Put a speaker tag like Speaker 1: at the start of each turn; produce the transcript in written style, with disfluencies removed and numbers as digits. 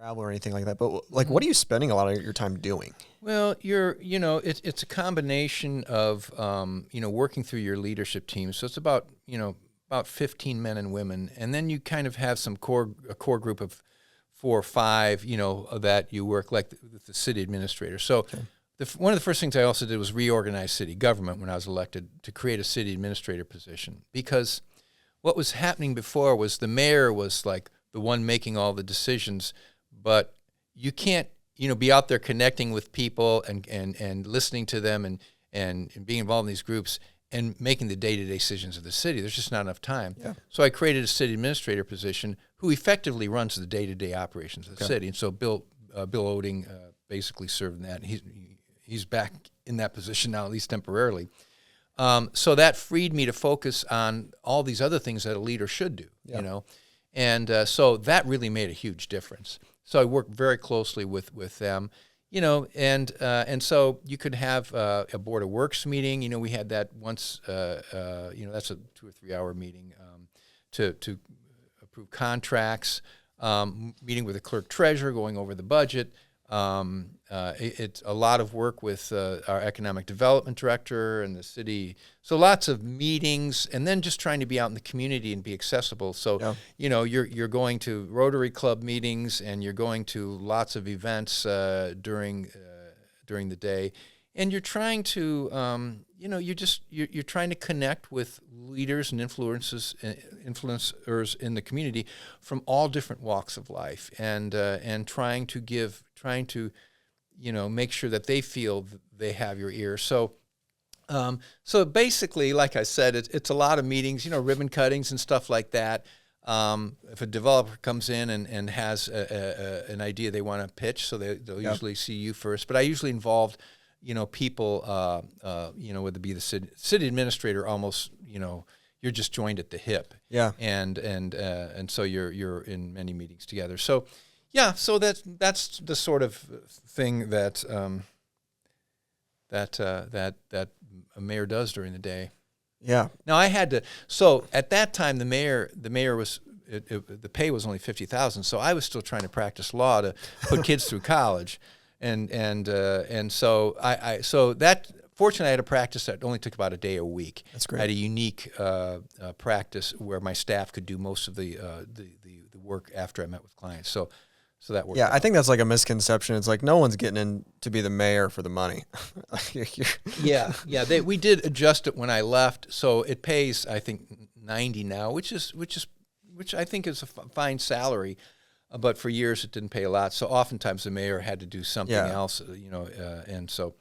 Speaker 1: travel or anything like that. But like, what are you spending a lot of your time doing?
Speaker 2: Well, it's a combination of, working through your leadership team. So it's about 15 men and women. And then you kind of have a core group of 4 or 5, that you work like with the city administrator. So
Speaker 1: Okay.
Speaker 2: one of the first things I also did was reorganize city government when I was elected to create a city administrator position. Because what was happening before was the mayor was like the one making all the decisions, but you can't, be out there connecting with people and listening to them and being involved in these groups and making the day-to-day decisions of the city. There's just not enough time.
Speaker 1: Yeah.
Speaker 2: So I created a city administrator position who effectively runs the day-to-day operations of the city. And so Bill Oding basically served in that. He's back in that position now, at least temporarily. So that freed me to focus on all these other things that a leader should do, And so that really made a huge difference. So I worked very closely with them, and so you could have a Board of Works meeting. We had that once, that's a 2 or 3 hour meeting to approve contracts, meeting with the clerk treasurer, going over the budget. It's a lot of work with our economic development director and the city. So lots of meetings, and then just trying to be out in the community and be accessible. So, you're going to Rotary Club meetings, and you're going to lots of events during the day, and you're trying to, you're trying to connect with leaders and influencers in the community from all different walks of life, and trying to make sure that they feel they have your ear. So basically, like I said, it's a lot of meetings, ribbon cuttings and stuff like that. If a developer comes in and has an idea they want to pitch, so they'll usually see you first. But I usually involved, people, whether it be the city administrator, almost, you're just joined at the hip.
Speaker 1: Yeah.
Speaker 2: And so you're in many meetings together. So. Yeah, so that's the sort of thing that a mayor does during the day.
Speaker 1: Yeah.
Speaker 2: Now I had to. So at that time, the mayor was the pay was only $50,000. So I was still trying to practice law to put kids through college, and so fortunately I had a practice that only took about a day a week.
Speaker 1: That's great.
Speaker 2: I had a unique practice where my staff could do most of the work after I met with clients. So that worked.
Speaker 1: Yeah,
Speaker 2: out.
Speaker 1: I think that's like a misconception. It's like no one's getting in to be the mayor for the money.
Speaker 2: Yeah. We did adjust it when I left, so it pays I think $90 now, which I think is a fine salary, but for years it didn't pay a lot. So oftentimes the mayor had to do something else, and so.